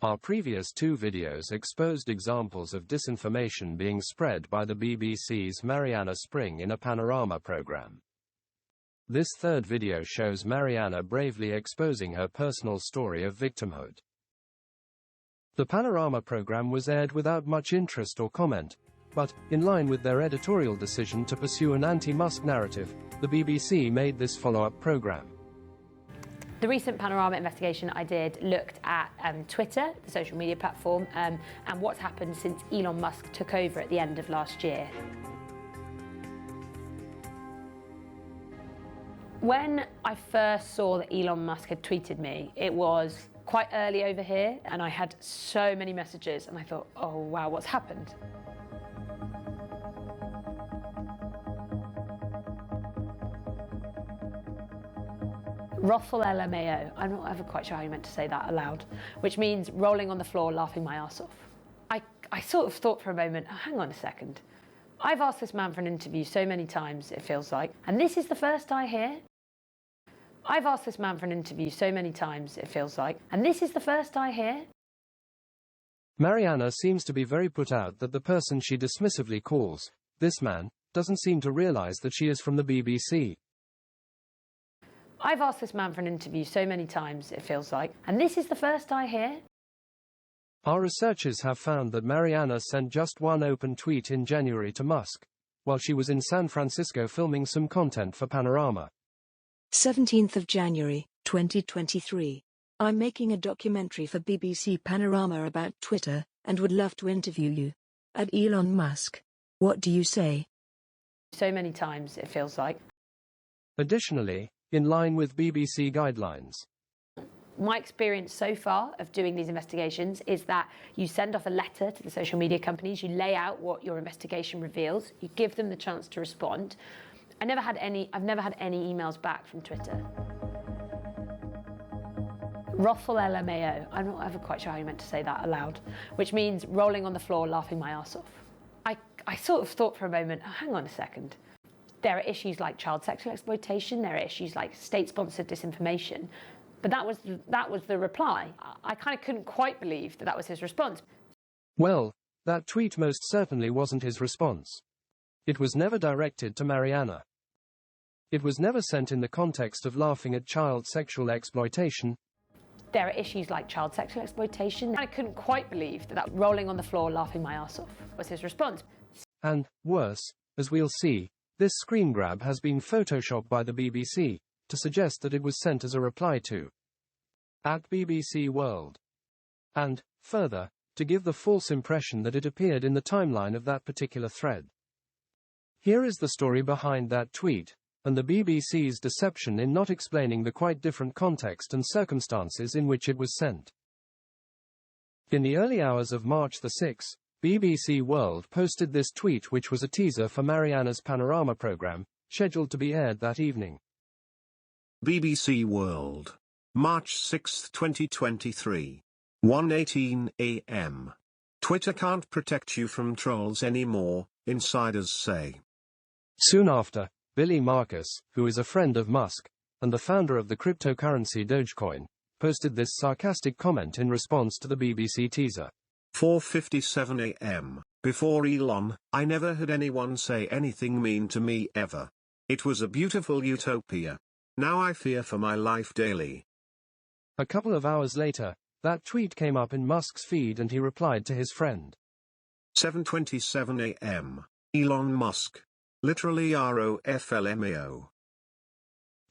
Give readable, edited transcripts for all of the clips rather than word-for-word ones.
Our previous two videos exposed examples of disinformation being spread by the BBC's Marianna Spring in a panorama program. This third video shows Marianna bravely exposing her personal story of victimhood. The panorama program was aired without much interest or comment, but, in line with their editorial decision to pursue an anti-Musk narrative, the BBC made this follow-up program. The recent panorama investigation I did looked at Twitter, the social media platform, and what's happened since Elon Musk took over at the end of last year. When I first saw that Elon Musk had tweeted me, it was quite early over here, and I had so many messages, and I thought, oh wow, what's happened? Ruffle LMAO. I'm not ever quite sure how you meant to say that aloud, which means rolling on the floor, laughing my ass off. I sort of thought for a moment, oh, hang on a second. I've asked this man for an interview so many times, it feels like, and this is the first I hear? I've asked this man for an interview so many times, it feels like, and this is the first I hear? Marianna seems to be very put out that the person she dismissively calls, this man, doesn't seem to realize that she is from the BBC. I've asked this man for an interview so many times, it feels like, and this is the first I hear? Our researchers have found that Marianna sent just one open tweet in January to Musk, while she was in San Francisco filming some content for Panorama. 17th of January, 2023. I'm making a documentary for BBC Panorama about Twitter, and would love to interview you. At Elon Musk. What do you say? So many times, it feels like. Additionally, in line with BBC guidelines. My experience so far of doing these investigations is that you send off a letter to the social media companies, you lay out what your investigation reveals, you give them the chance to respond. I've never had any emails back from Twitter. Ruffle LMAO. I'm not ever quite sure how you meant to say that aloud, which means rolling on the floor, laughing my ass off. I sort of thought for a moment, oh, hang on a second. There are issues like child sexual exploitation, there are issues like state-sponsored disinformation, but that was the reply. I kind of couldn't quite believe that was his response. Well, that tweet most certainly wasn't his response. It was never directed to Marianna. It was never sent in the context of laughing at child sexual exploitation. There are issues like child sexual exploitation. I couldn't quite believe that rolling on the floor, laughing my ass off was his response. And, worse, as we'll see, this screen grab has been photoshopped by the BBC to suggest that it was sent as a reply to @BBC World. And, further, to give the false impression that it appeared in the timeline of that particular thread. Here is the story behind that tweet, and the BBC's deception in not explaining the quite different context and circumstances in which it was sent. In the early hours of March the 6th, BBC World posted this tweet, which was a teaser for Marianna's Panorama program, scheduled to be aired that evening. BBC World. March 6, 2023. 1:18 a.m. Twitter can't protect you from trolls anymore, insiders say. Soon after, Billy Marcus, who is a friend of Musk, and the founder of the cryptocurrency Dogecoin, posted this sarcastic comment in response to the BBC teaser. 4:57 a.m. Before Elon, I never heard anyone say anything mean to me ever. It was a beautiful utopia. Now I fear for my life daily. A couple of hours later, that tweet came up in Musk's feed and he replied to his friend. 7:27 a.m. Elon Musk. Literally ROFLMAO.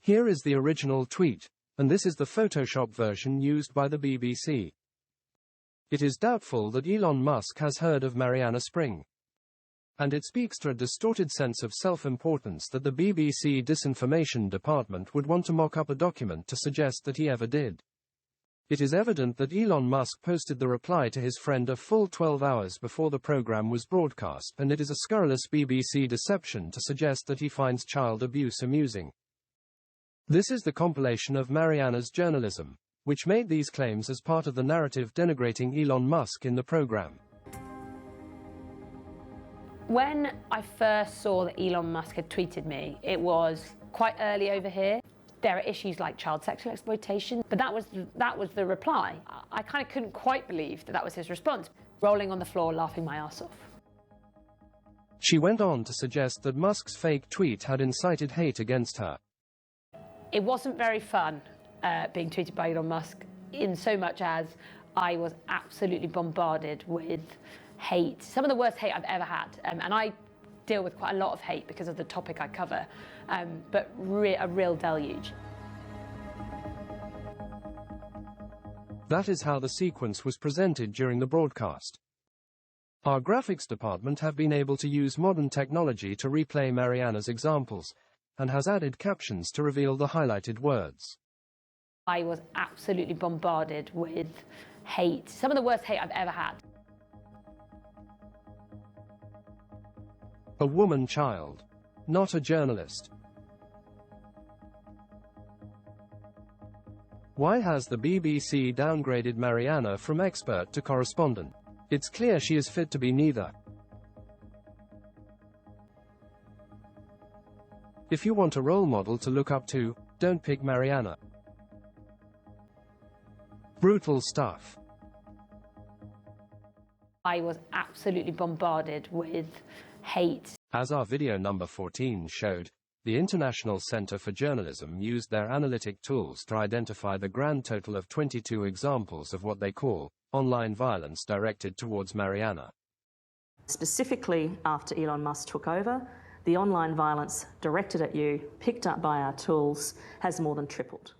Here is the original tweet, and this is the Photoshop version used by the BBC. It is doubtful that Elon Musk has heard of Marianna Spring. And it speaks to a distorted sense of self-importance that the BBC Disinformation department would want to mock up a document to suggest that he ever did. It is evident that Elon Musk posted the reply to his friend a full 12 hours before the program was broadcast, and it is a scurrilous BBC deception to suggest that he finds child abuse amusing. This is the compilation of Marianna's journalism, which made these claims as part of the narrative denigrating Elon Musk in the program. When I first saw that Elon Musk had tweeted me, it was quite early over here. There are issues like child sexual exploitation, but that was the reply. I kind of couldn't quite believe that was his response. Rolling on the floor, laughing my ass off. She went on to suggest that Musk's fake tweet had incited hate against her. It wasn't very fun being tweeted by Elon Musk, in so much as I was absolutely bombarded with hate. Some of the worst hate I've ever had, and I deal with quite a lot of hate because of the topic I cover, but a real deluge. That is how the sequence was presented during the broadcast. Our graphics department have been able to use modern technology to replay Marianna's examples, and has added captions to reveal the highlighted words. I was absolutely bombarded with hate. Some of the worst hate I've ever had. A woman child, not a journalist. Why has the BBC downgraded Marianna from expert to correspondent? It's clear she is fit to be neither. If you want a role model to look up to, don't pick Marianna. Brutal stuff. I was absolutely bombarded with hate. As our video number 14 showed, the International Centre for Journalism used their analytic tools to identify the grand total of 22 examples of what they call online violence directed towards Marianna. Specifically, after Elon Musk took over, the online violence directed at you, picked up by our tools, has more than tripled.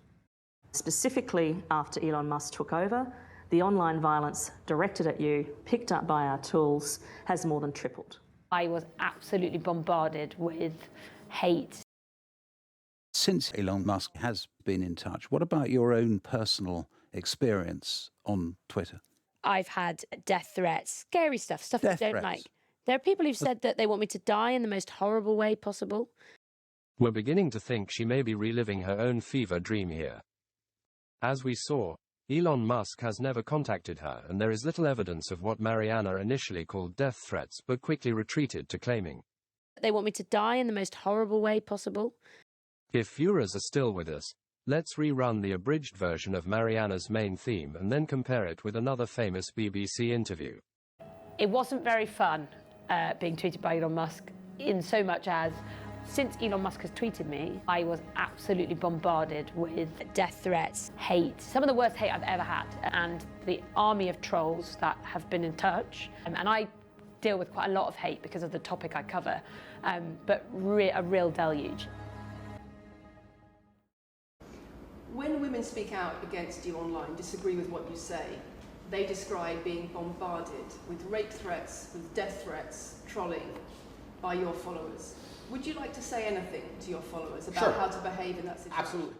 Specifically, after Elon Musk took over, the online violence directed at you, picked up by our tools, has more than tripled. I was absolutely bombarded with hate. Since Elon Musk has been in touch, what about your own personal experience on Twitter? I've had death threats, scary stuff I don't like. There are people who've said that they want me to die in the most horrible way possible. We're beginning to think she may be reliving her own fever dream here. As we saw, Elon Musk has never contacted her, and there is little evidence of what Marianna initially called death threats but quickly retreated to claiming. They want me to die in the most horrible way possible. If viewers are still with us, let's rerun the abridged version of Marianna's main theme and then compare it with another famous BBC interview. It wasn't very fun being tweeted by Elon Musk, in so much as since Elon Musk has tweeted me, I was absolutely bombarded with death threats, hate, some of the worst hate I've ever had, and the army of trolls that have been in touch. And I deal with quite a lot of hate because of the topic I cover, but a real deluge. When women speak out against you online, disagree with what you say, they describe being bombarded with rape threats, with death threats, trolling by your followers. Would you like to say anything to your followers about how to behave in that situation? Absolutely.